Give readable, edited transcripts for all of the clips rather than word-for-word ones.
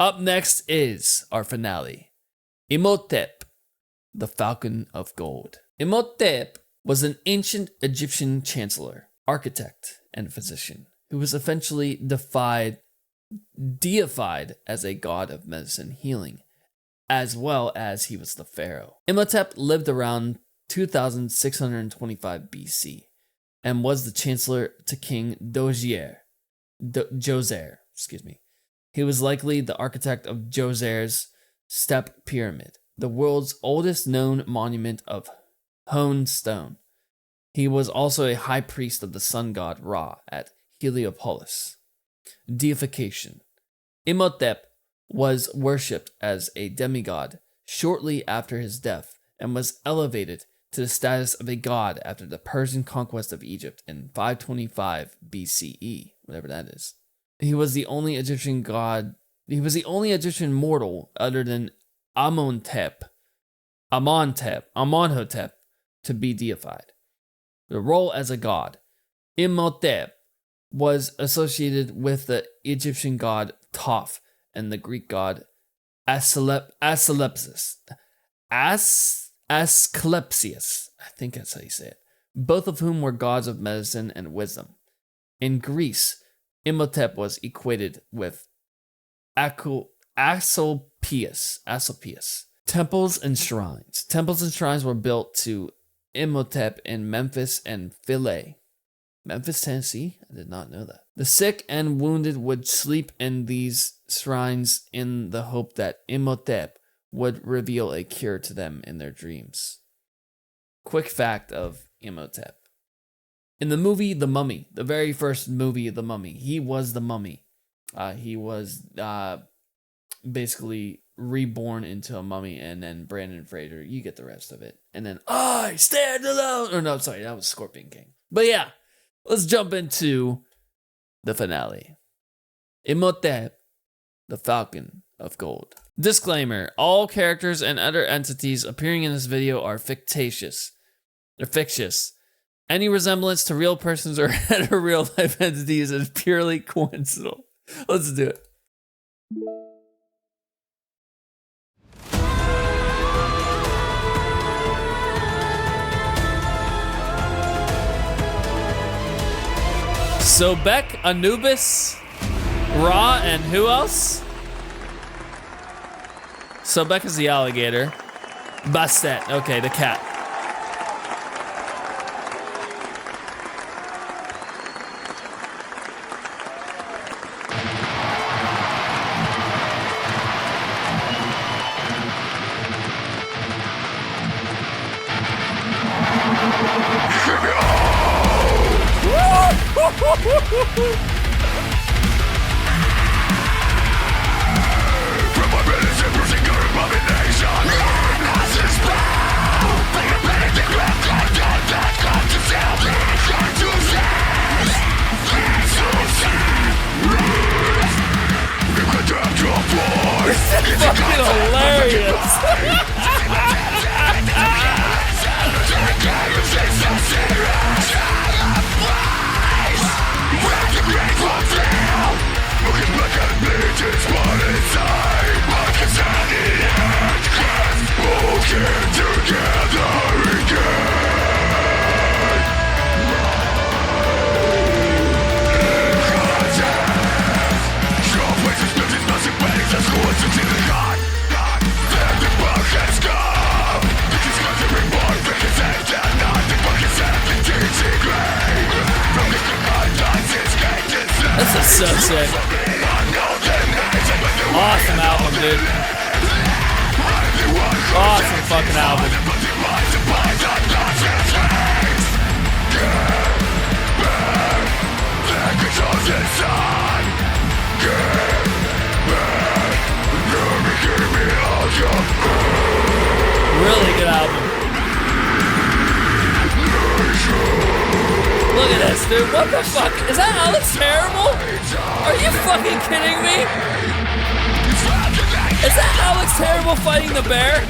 Up next is our finale, Imhotep, the Falcon of Gold. Imhotep was an ancient Egyptian chancellor, architect, and physician who was eventually deified as a god of medicine healing, as well as he was the pharaoh. Imhotep lived around 2625 BC and was the chancellor to King Djoser. He was likely the architect of Djoser's Step Pyramid, the world's oldest known monument of hewn stone. He was also a high priest of the sun god Ra at Heliopolis. Deification. Imhotep was worshipped as a demigod shortly after his death and was elevated to the status of a god after the Persian conquest of Egypt in 525 BCE, whatever that is. He was the only Egyptian mortal other than Amonhotep to be deified. The role as a god, Imhotep was associated with the Egyptian god Thoth and the Greek god Asclepius. Asclepius, I think that's how you say it, both of whom were gods of medicine and wisdom. In Greece, Imhotep was equated with Asclepius. Temples and shrines. Temples and shrines were built to Imhotep in Memphis and Philae. Memphis, Tennessee? I did not know that. The sick and wounded would sleep in these shrines in the hope that Imhotep would reveal a cure to them in their dreams. Quick fact of Imhotep. In the movie The Mummy, the very first movie The Mummy, he was the mummy. He was basically reborn into a mummy, and then Brandon Fraser, you get the rest of it. And then, I stand alone! Or no, sorry, that was Scorpion King. But yeah, let's jump into the finale. Imhotep, the Falcon of Gold. Disclaimer, all characters and other entities appearing in this video are fictitious. They're fictitious. Any resemblance to real persons or other real life entities is purely coincidental. Let's do it. Sobek, Anubis, Ra, and who else? Sobek is the alligator. Bastet, okay, the cat. Fucking hilarious. This is so sick. Awesome album, dude. Awesome fucking album. Really good album. Look at this, dude. What the fuck? Is that Alex Terrible? Are you fucking kidding me? Is that Alex Terrible fighting the bear?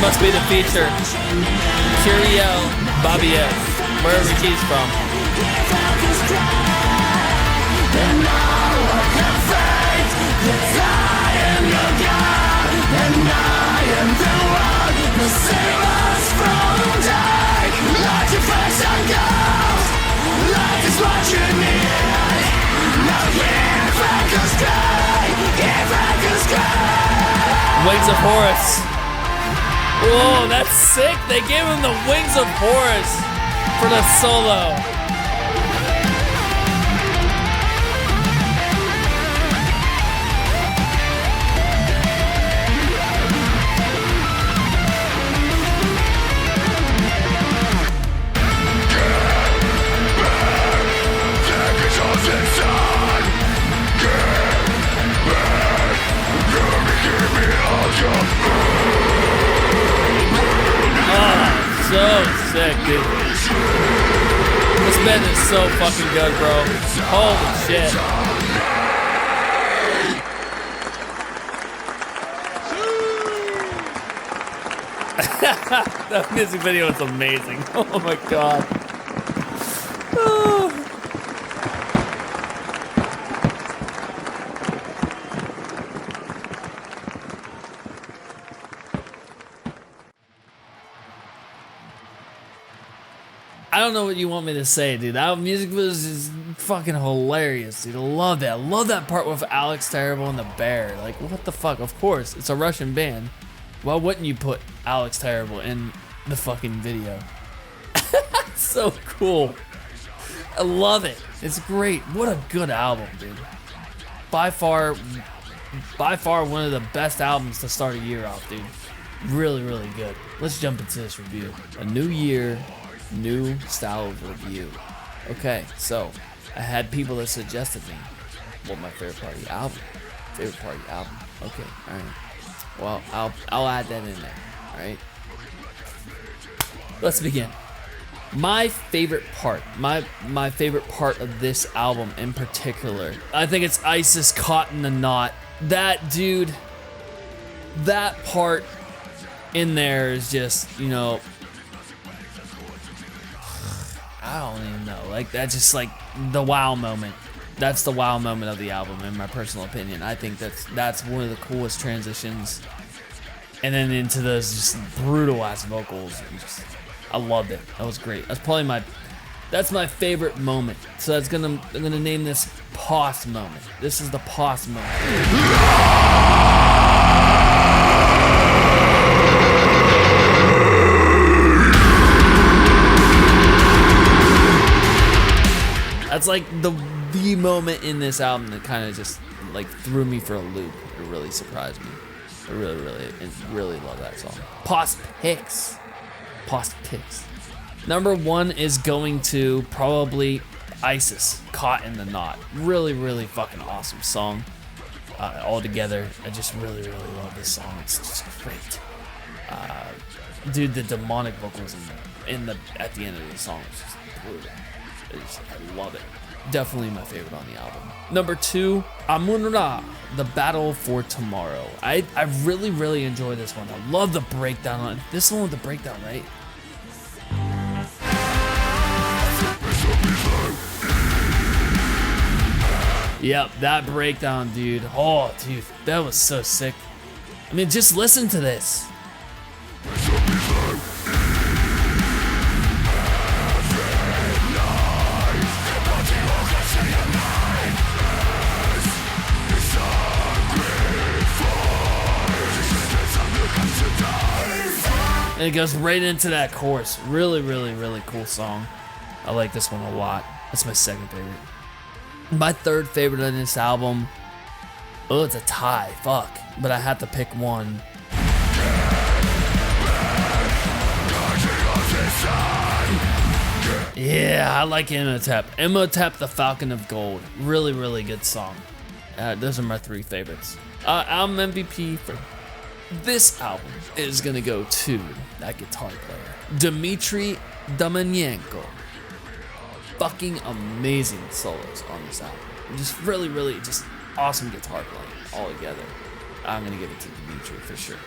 must be the feature. Curiel Babies, wherever he's from. Wings of Horus. Whoa, that's sick. They gave him the Wings of Horus for the solo. So sick, dude. This band is so fucking good, bro. Holy shit. That music video is amazing. Oh my god. Oh. I don't know what you want me to say, dude. That music was just fucking hilarious, dude. I love that. I love that part with Alex Terrible and the bear. Like, what the fuck? Of course, it's a Russian band. Why wouldn't you put Alex Terrible in the fucking video? So cool. I love it. It's great. What a good album, dude. By far one of the best albums to start a year off, dude. Really, really good. Let's jump into this review. A new year, new style of review. Okay, so I had people that suggested me what my favorite party album. Okay, all right. Well, I'll add that in there. All right. Let's begin. My favorite part, my favorite part of this album in particular, I think it's Isis Caught in the Knot. That dude, that part in there is just, you know, I don't even know. Like, that's just like the wow moment. That's the wow moment of the album, in my personal opinion. I think that's one of the coolest transitions. And then into those just brutal ass vocals. I loved it. That was great. That's probably that's my favorite moment. So I'm gonna name this Pause moment. This is the Pause moment. That's like the moment in this album that kind of just like threw me for a loop. It really surprised me. I really love that song. Post Picks. Number one is going to probably Isis, Caught in the Knot. Really fucking awesome song. Altogether, I just really love this song. It's just great. Dude, the demonic vocals at the end of the song is just brutal. I love it. Definitely my favorite on the album. Number two, Amun-Ra, The Battle for Tomorrow. I really enjoy this one. I love the breakdown on it. This one with the breakdown, right? Yep, that breakdown, dude. Oh, dude, that was so sick. I mean, just listen to this. And it goes right into that chorus. Really cool song. I like this one a lot. That's my second favorite. My third favorite on this album, oh, it's a tie, fuck. But I had to pick one. Yeah, I like Imhotep. Imhotep, the Falcon of Gold. Really good song. Those are my three favorites. Album MVP for this album is gonna go to that guitar player, Dmitry Dominenko. Fucking amazing solos on this album. Just really just awesome guitar playing all together. I'm gonna give it to Dmitry for sure.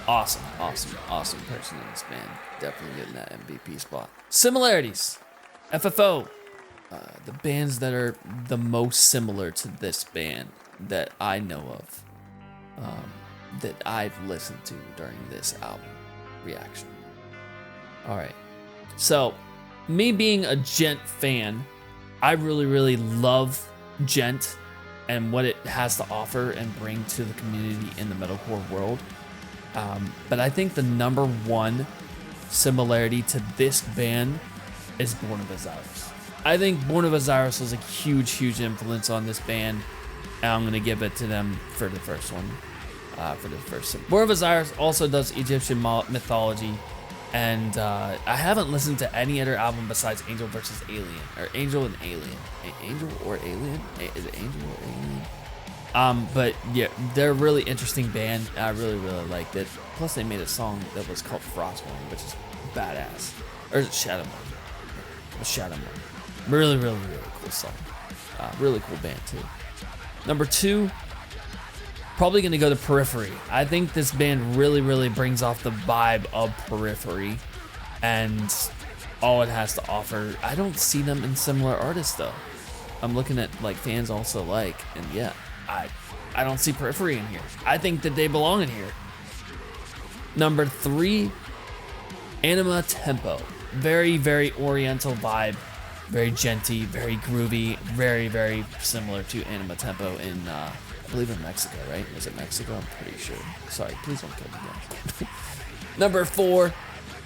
Awesome person in this band. Definitely getting that MVP spot. Similarities. FFO. The bands that are the most similar to this band that I know of, that I've listened to during this album reaction. All right. So, me being a Gent fan, I really love Gent and what it has to offer and bring to the community in the metalcore world. But I think the number one similarity to this band is Born of Osiris. I think Born of Osiris was a huge influence on this band, and I'm gonna give it to them for the first one. Born of Osiris also does Egyptian mythology, and I haven't listened to any other album besides Angel vs. Alien, or Angel and Alien. Angel or Alien? Is it Angel or Alien? But yeah, they're a really interesting band. I really liked it. Plus, they made a song that was called Frostborn, which is badass. Or is it Shadowmoon? Shadowmoon. Really cool song. Really cool band too. Number 2, probably gonna go to Periphery. I think this band really brings off the vibe of Periphery and all it has to offer. I don't see them in similar artists though. I'm looking at like fans also like, and yeah, I don't see Periphery in here. I think that they belong in here. Number 3, Anima Tempo. Very oriental vibe, very genty, very groovy, very similar to Anima Tempo in I believe in Mexico, right? Was it Mexico? I'm pretty sure. Sorry, please don't kill me again. Number 4,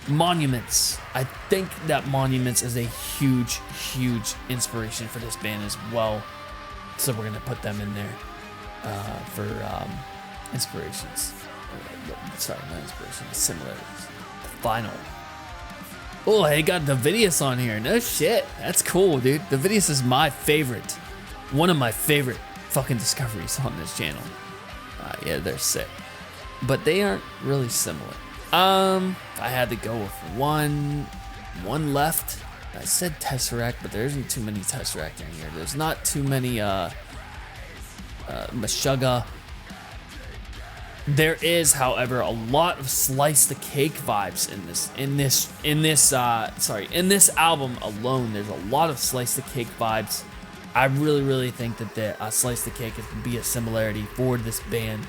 Monuments. I think that Monuments is a huge inspiration for this band as well. So we're gonna put them in there for inspirations. Sorry, not inspirations, similarities. The final. Oh, I got Davidius on here. No shit. That's cool, dude. Davidius is my favorite. One of my favorite fucking discoveries on this channel. Yeah, they're sick. But they aren't really similar. I had to go with one left. I said Tesseract, but there isn't too many Tesseract in here. There's not too many Meshuggah. There is, however, a lot of slice the cake vibes in this album alone. There's a lot of slice the cake vibes. I really think that the slice the cake is gonna be a similarity for this band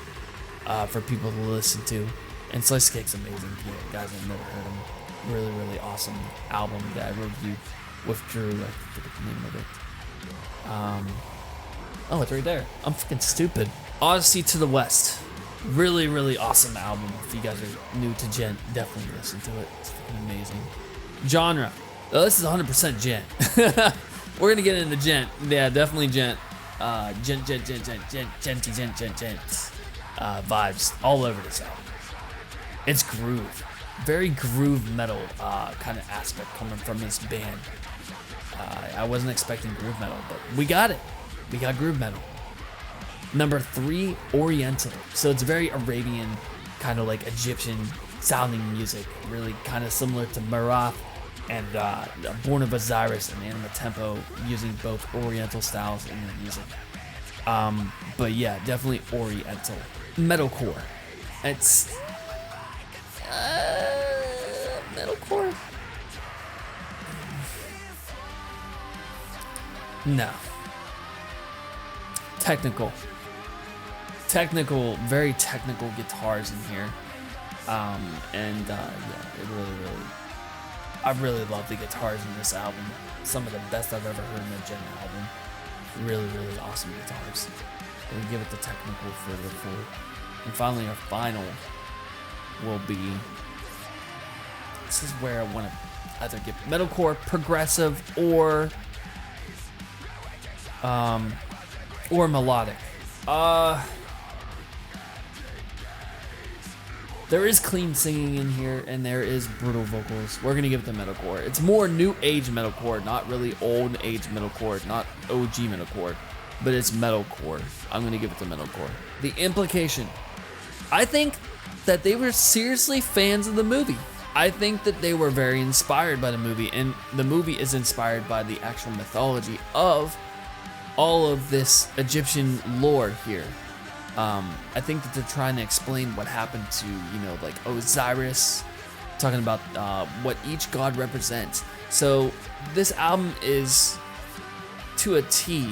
for people to listen to. And Slice the Cake's amazing. If you guys have never heard them, really awesome album that I reviewed with Drew. I forget the name of it. Oh, it's right there. I'm freaking stupid. Odyssey to the West. Really awesome album. If you guys are new to Gent, definitely listen to it. It's freaking amazing. Genre. Oh, this is 100% Gent. We're gonna get into Gent. Yeah, definitely Gent. Gent. Vibes all over this album. It's groove. Very groove metal kind of aspect coming from this band. I wasn't expecting groove metal, but we got it. We got groove metal. Number 3, Oriental. So it's very Arabian, kind of like Egyptian sounding music. Really kind of similar to Marath and Born of Osiris and Anima Tempo, using both Oriental styles in their music. But yeah, definitely Oriental. Metalcore. It's metalcore? No. Technical, very technical guitars in here. Yeah, it really, I really love the guitars in this album. Some of the best I've ever heard in a Gent album. Really awesome guitars. We give it the technical for the full. And finally, our final will be. This is where I want to either give metalcore, progressive, or melodic. There is clean singing in here, and there is brutal vocals. We're gonna give it to metalcore. It's more new age metalcore, not really old age metalcore, not OG metalcore, but it's metalcore. I'm gonna give it to metalcore. The implication. I think that they were seriously fans of the movie. I think that they were very inspired by the movie, and the movie is inspired by the actual mythology of all of this Egyptian lore here. I think that they're trying to explain what happened to, like Osiris, talking about what each god represents. So this album is, to a T,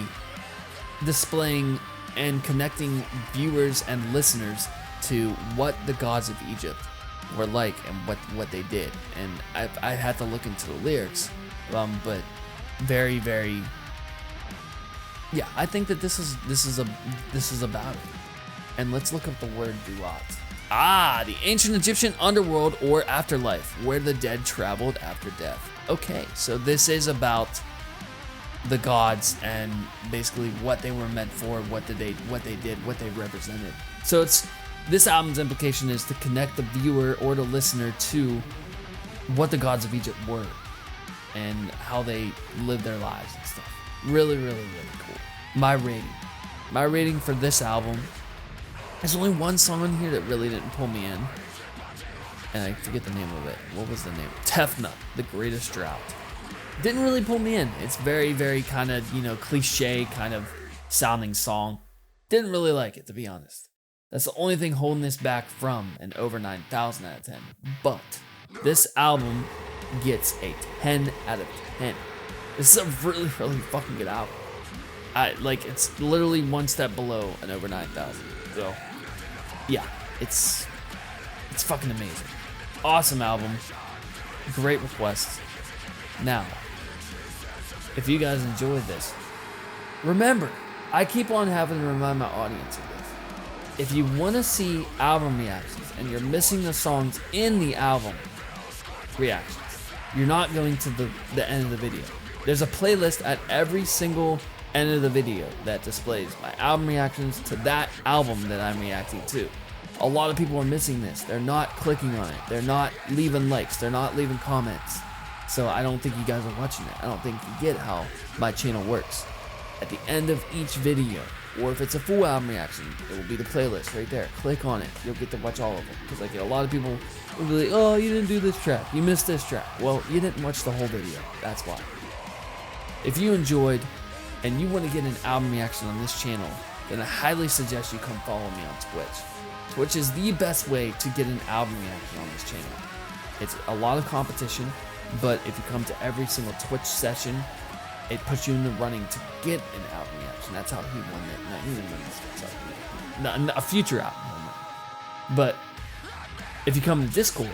displaying and connecting viewers and listeners to what the gods of Egypt were like and what they did. And I had to look into the lyrics, but very, very, yeah, I think that this is about it. And let's look up the word Duat. The ancient Egyptian underworld or afterlife, where the dead traveled after death. Okay, so this is about the gods and basically what they were meant for, what they did, what they represented. So this album's implication is to connect the viewer or the listener to what the gods of Egypt were and how they lived their lives and stuff. Really, really, really cool. My rating for this album, there's only one song in here that really didn't pull me in, and I forget the name of it. What was the name? Tefnut, The Greatest Drought. Didn't really pull me in. It's very, very kind of, cliche kind of sounding song. Didn't really like it, to be honest. That's the only thing holding this back from an over 9,000 out of 10. But this album gets a 10 out of 10. This is a really, really fucking good album. It's literally one step below an over 9,000. So, yeah, it's fucking amazing. Awesome album. Great requests. Now, if you guys enjoyed this, remember, I keep on having to remind my audience of this. If you want to see album reactions and you're missing the songs in the album reactions, you're not going to the end of the video. There's a playlist at every single end of the video that displays my album reactions to that album that I'm reacting to. A lot of people are missing this. They're not clicking on it. They're not leaving likes. They're not leaving comments. So I don't think you guys are watching it. I don't think you get how my channel works. At the end of each video, or if it's a full album reaction, it will be the playlist right there. Click on it. You'll get to watch all of them. Because a lot of people will be like, oh, you didn't do this track. You missed this track. Well, you didn't watch the whole video. That's why. If you enjoyed and you want to get an album reaction on this channel, then I highly suggest you come follow me on Twitch. Twitch is the best way to get an album reaction on this channel. It's a lot of competition, but if you come to every single Twitch session, it puts you in the running to get an album reaction. That's how he won it. No, he didn't win this. A future album. But if you come to Discord,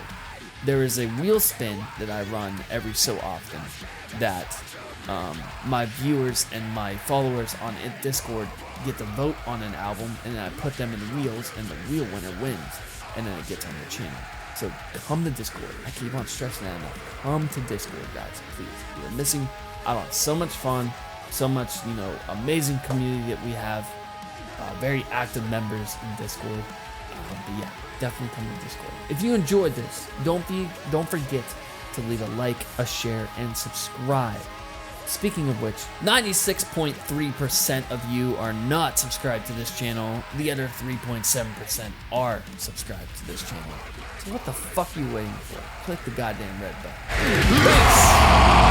there is a wheel spin that I run every so often that my viewers and my followers on Discord get to vote on an album, and then I put them in wheels, and the wheel winner wins, and then it gets on the channel. So come to Discord. I keep on stressing that enough. Come to Discord, guys, please. You're missing out on so much fun, so much, amazing community that we have. Very active members in Discord. But yeah, definitely come to Discord. If you enjoyed this, don't forget to leave a like, a share, and subscribe. Speaking of which, 96.3% of you are not subscribed to this channel. The other 3.7% are subscribed to this channel. So what the fuck are you waiting for? Click the goddamn red button. Peace!